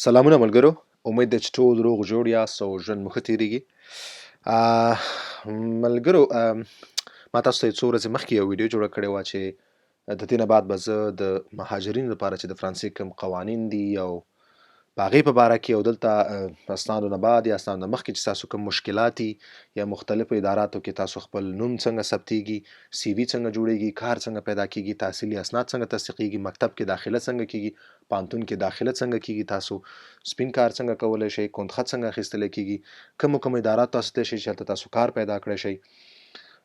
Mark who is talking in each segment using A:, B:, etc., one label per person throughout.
A: سلامونه ملګرو، امید ده چې ټول روغ جوړ یاست او ژوند مو ښه تېرېږي. ملګرو، ما تاسو ته څو ورځې مخکې یو ویډیو جوړه کړې وه چې د دې نه بعد به زه د مهاجرینو لپاره چې د فرانسې کوم قوانین دي او په هغې په باره کې او دلته اسنادو نه بعد یا اسنادو نه مخکې چې تاسو کوم مشکلات دي یا مختلفو اداراتو کې تاسو خپل نوم څنګه ثبتېږي، سی وي څنګه جوړېږي، کار څنګه پیدا کېږي، تحصیلي اسناد څنګه تصدیقېږي، مکتب کې داخله څنګه کېږي، پوهنتون کې داخله څنګه کېږي، تاسو سپین کار څنګه کولی شئ، کونډخت څنګه اخیستلی کېږي، کوم ادارات تاسو ته شي چې هلته تاسو کار پیدا کړی شئ.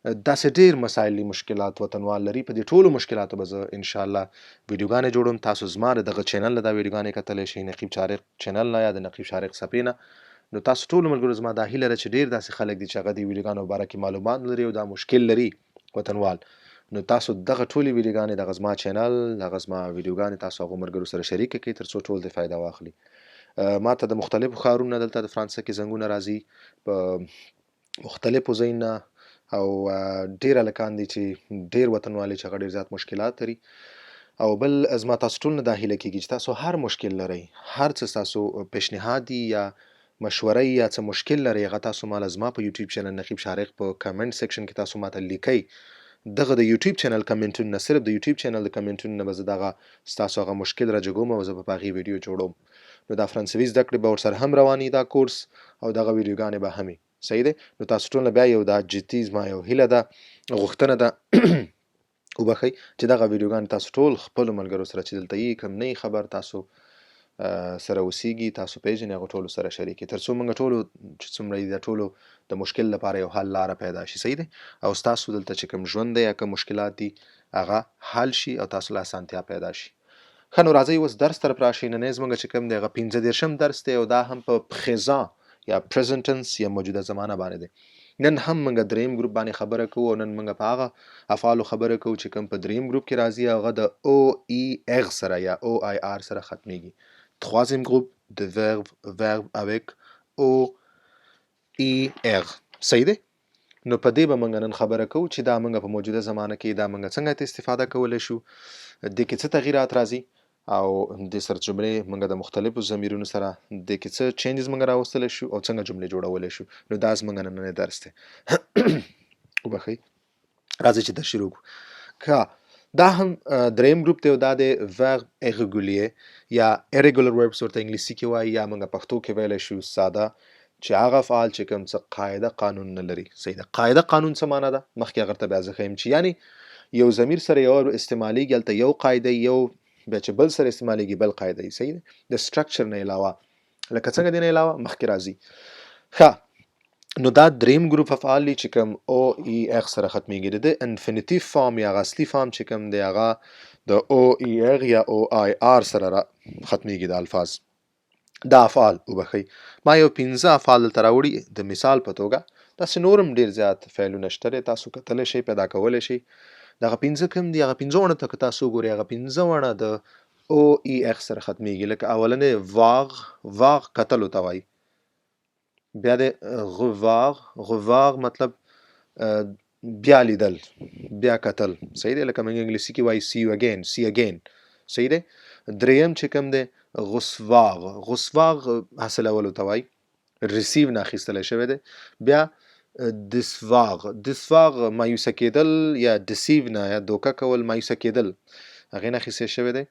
A: داسې ډېر مسایل مشکلات وطنوال لري. په دې ټولو مشکلاتو به زه انشاءالله ویډیوګانې جوړوم. تاسو زما د دغه چینل نه دا ویډیوګانې کتلی شئ، نقیب شارق چینل نه یا د نقیب شارق صفحې نه. نو تاسو ټولو ملګرو زما دا هیله ده چې ډېر داسې خلک دي چې هغه د ویډیوګانو په باره کې معلومات لري او دا مشکل لري وطنوال. نو تاسو دغه ټولې ویډیوګانې دغه زما چینل دغه زما ویډیوګانې تاسو هغو ملګرو سره شریکه کړئ تر څو ټول د فایده واخلي. ما ته د مختلفو ښارونو دلته د فرانسه کې زنګونه راځي په مختلفو ځایونو او ډېر هلکان دي چې ډېر وطنوال چې هغه ډېر زیات مشکلات لري. او بل زما تاسو ټول نه دا هیله کېږي چې تاسو هر مشکل لرئ، هر څه ستاسو پیشنهاد دي یا مشوره یا څه مشکل لرئ، هغه تاسو ماله زما په یوټیوب چینل نقیب شارق په کمنټ سیکشن کې تاسو ماته لیکئ. دغه د یوټیوب چینل کمنټونه نه، صرف د یوټیوب چینل د کمنټونو نه به زه دغه ستاسو هغه مشکل راجګوم او زه به په هغې ویډیو جوړوم. نو دا فرانسوي زده کړې به ورسره هم روانې دا کورس او دغه ویډیوګانې به همې صحیح دی. نو تاسو ټول بیا یو دا جدي زما یو هیله ده، غوښتنه ده وبښئ چې دغه ویډیوګانې تاسو ټول خپلو ملګرو سره چې دلته یې کوم نه خبر تاسو سره اوسیږي، تاسو پیژنئ، هغو ټولو سره شریک کړئ تر څو موږ ټولو چې څومره دي د ټولو د مشکل لپاره یو حل لاره پیدا شي. صحیح دی. او ستاسو دلته چې کوم ژوند دی یا کوم مشکلات دي هغه حل شي او تاسو له اسانتیا پیدا شي. ښه نو راځئ اوس درس طرف راشئ. نننی زموږ چې کوم دی هغه پنځه دېرشم درس دی او دا هم په پخیزا یا پریزنټ ټنس یا موجوده زمانه باندې دی. نن هم موږ دریم ګروپ باندې خبره کوو او نن موږ په هغه افعالو خبره کوو چې کوم په دریم ګروپ کې راځي، هغه د او ای اغ سره یا او آی آر سره ختمیږي. Troisième groupe de verbe avec O, I, R. صحیح دی؟ نو په دې به موږ نن خبره کوو چې دا موږ په موجوده زمانه کې دا موږ څنګه استفاده کولی شو، دې کې څه تغییرات راځي او د سرجملې موږ د مختلفو ضمیرونو سره دې کې څه چینجز موږ راوستلی شو او څنګه جملې جوړولی شو. نو دا زموږ نننی درس دی. وبښئ، راځئ چې درس شروع کړو. ښه، دا هم دریم ګروپ دی او دا د verb irrégulier یا irregular verbs ورته انګلیسي کې وایي یا موږ پښتو کې ویلی شو ساده، چې هغه افعال چې کوم څه قاعده قانون نه لري. صحیح ده. قاعده قانون څه معنا ده؟ مخکې هغه ته بیا زه ښیم چې یعنې یو ضمیر سره یو استعمالیږي، هلته یو قاعده یو بیا چې بل سره استعمالیږي بل قاعده یي. صحیح ده. د سټرکچر نه علاوه، لکه څنګه دی نه علاوه مخکې راځي. ښه، نو دا دریم ګروپ افعال دي چې کوم او ای اغ سره ختمیږي. د انفینیټیو فارم یا هغه اصلي فارم چې کوم دی هغه د او ای اغ یا او آی آر سره ختمیږي. د الفاظ دا افعال وبښئ، ما یو پنځه افعال دلته راوړي د مثال په توګه. داسې نور هم ډېر زیات فعلونه شته دی، تاسو کتلی شئ، پیدا کولی شئ. دغه پنځه کوم دي، هغه پنځه واړه ته که تاسو وګورئ هغه پنځه واړه د او ای اغ سره ختمیږي. لکه اولنی واغ کتلو ته وایي. بیا د غواغ مطلب بیا لیدل، بیا کتل. صحیح دی. لکه موږ انګلیسي کې وایي سی یو اگین، سی اگین. صحیح دی. دریم چې کوم دی غصواغ حاصلولو ته وایي، ریسیو نه اخیستلی شوی دی. بیا دسواغ مایوسه کېدل یا ډسیو نه یا دوکه کول، مایوسه کېدل هغې نه اخیستل شوی دی،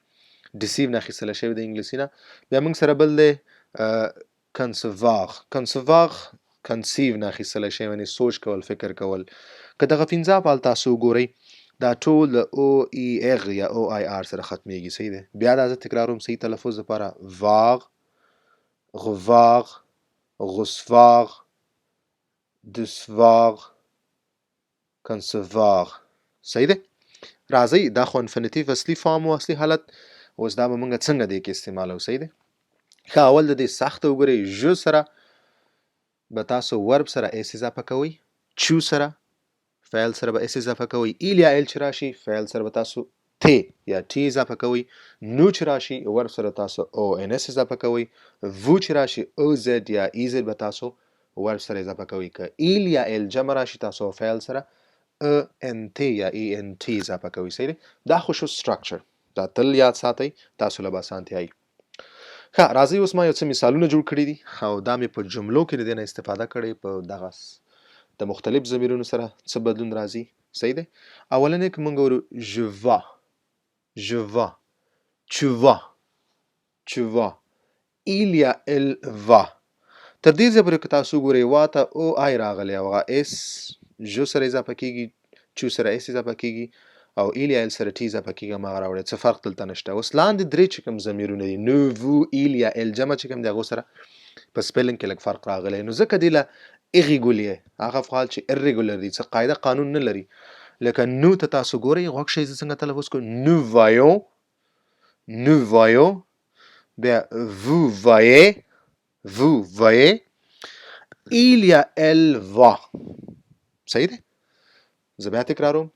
A: ډسیو نه اخیستلی شوی دی انګلیسي نه. بیا موږ سره بل دی کنسواغ کنسیو نه اخیستلی شوی، یعنې سوچ کول، فکر کول. که دغه پنځه افعال تاسو وګورئ دا ټول د او ای اغ یا او آی آر سره ختمیږي. صحیح دی. بیا دا زه تکراروم صحیح تلفظ لپاره: واغ، غواغ، غصواغ، دسواغ، کنسواغ. صحیح دی. راځئ دا خو انفینیټیو اصلي فارم و، اصلي حالت. اوس دا به موږ څنګه دی کې استعمالو. صحیح دی. ښه، اول د دې سخته وګورئ. ژ سره به تاسو ورب سره اس اضافه کوئ، چو سره فعل سره به اس اضافه کوئ، ایل یا ایل چې راشي فعل سره به تاسو تی یا ټي اضافه کوئ، نو چې راشي ورب سره تاسو او ان اس اضافه کوئ، وو چې راشي او زد یا ای زد به تاسو ورب سره اضافه کوئ. که ایل یا ایل جمع راشي تاسو فعل سره ان تی یا ای ان تی اضافه کوئ. صحیح دی. دا خو شو سټرکچر، دا تل یاد ساتئ، تاسو له به اسانتیا وي. ښه راځئ اوس ما یو څه مثالونه جوړ کړي دي او دا مې په جملو کې د دې نه استفاده کړې په دغه د مختلف ضمیرونو سره څه بدلون راځي. صحیح دی. اولنې که موږ ګورو je vas, je vas, tu vas, tu vas, il y a, elle va. تر دې ځای پورې که تاسو ګورئ وا ته او آی راغلی او هغه اس ژو سره اضافه کېږي، چو سره اس اضافه کېږي او ایل یا ال سره ټي اضافه کېږي هماغه راوړی، څه فرق دلته نشته. اوس لاندې درې چې کوم ضمیرونه دي نو وو ایل یا ال جمع چې کوم دی هغو سره په سپیلنګ کې لږ فرق راغلی، نو ځکه دې له ایریګولیر هغه افعال چې ایریګولر دي څه قاعده قانون نه لري. لکه نو ته تاسو ګورئ غوږ شئ زه څنګه تلفظ کوم نو وایو، نو وایو، بیا وو وایې، وو وایې، il y a elle va. صحیح دی. زه بیا تکراروم.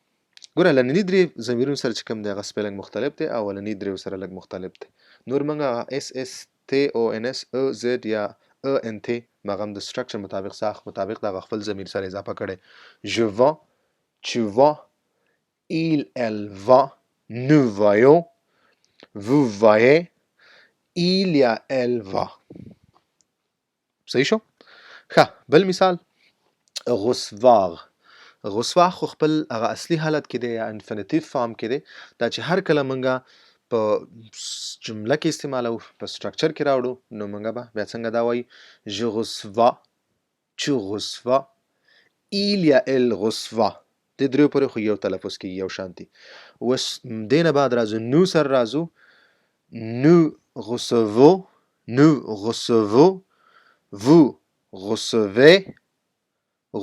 A: ګوره لنني درې ضمیرونو سره چې کوم دی هغه سپیلنګ مختلف دی او ولني درېو سره لږ مختلف دی. نور موږ هغه اس اس تی او ان اس ا زد یا ا ان تی هغه هم د سټرکچر مطابق ساخ مطابق دغه خپل ضمیر سره اضافه کړی. je vas, tu vas, il elle va, nous voyons, vous voyez, il y a elle va. صحیح شو؟ ښه بل مثال غسواغ. غسواغ خو خپل هغه اصلي حالت کې دی یا انفینیټیو فارم کې دی، دا چې هر کله موږ په جمله کې استعمالو په سټرکچر کې راوړو نو موږ به بیا څنګه دا وایو je reçois, tu reçois, il y a elle reçoit. د دریو پورې خو یو تلفظ کېږي یو شانتي. اوس دې نه بعد راځو نو سره راځو nous recevons, nous recevons, vous recevez,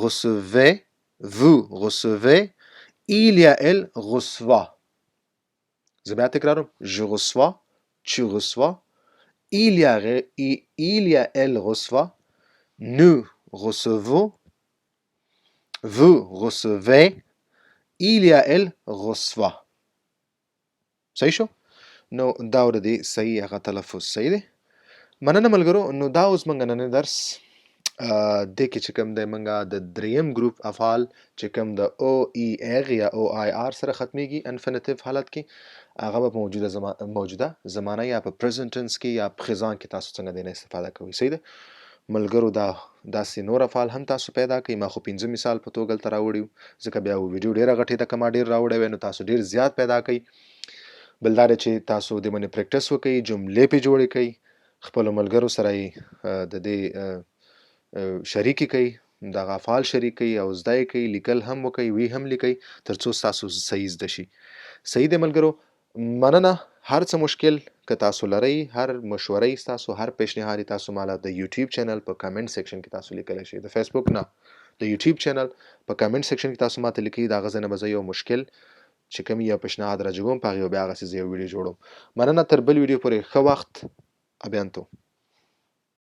A: recevez, vous recevez, il y a elle reçoit. زه بیا تکراروم je reçois, tu reçois, il y a elle reçoit, nous recevons, vous recevez, il y a elle reçoit. صحیح شو؟ نو دا ورته صحیح هغه تلفظ صحیح دی. مننه ملګرو. نو دا اوس موږ نن درس دې کې چې کوم دی موږ د دریم ګروپ افعال چې کوم د او ای اغ یا او آی آر سره ختمیږي انفینیټیو حالت کې هغه په موجوده زمانه یا په پریزنټ ټنس کې یا پریزان کې تاسو څنګه دینه استفاده کوئ. صحیح ده ملګرو. داسې نور افعال هم تاسو پیدا کړئ. ما خو 15 مثال په توګه دلته راوړیو ځکه بیا ویډیو ډیره غټه ده که ما ډیر راوړی وی نو تاسو ډیر زیات پیدا کړئ. بل دا چې تاسو د باندې پریکټس وکړئ، جملې پې جوړې کړئ، خپلو ملګرو سره یې د دې شریکې کړئ، دغه افعال شریک کړئ او زده یې کړئ، لیکل هم وکړئ، وی هم لیکئ تر څو ستاسو صحیح زده شي. صحیح دی ملګرو. مننه. هر څه مشکل که تاسو لرئ، هر مشوره ستاسو، هر پیشنهاد تاسو مالا د یوټیوب چینل په کامنټ سیکشن کې تاسو لیکلی شئ. د فیسبوک نه د یوټیوب چینل په کامنټ سیکشن کې تاسو ماته لیکئ. د هغه ځای نه به زه یو مشکل چې کوم یو پیشنهاد راجوم په هغې بیا هغسې زه یو ویډیو جوړوم. مننه. تر بل ویډیو پورې ښه وخت. ابیانتو.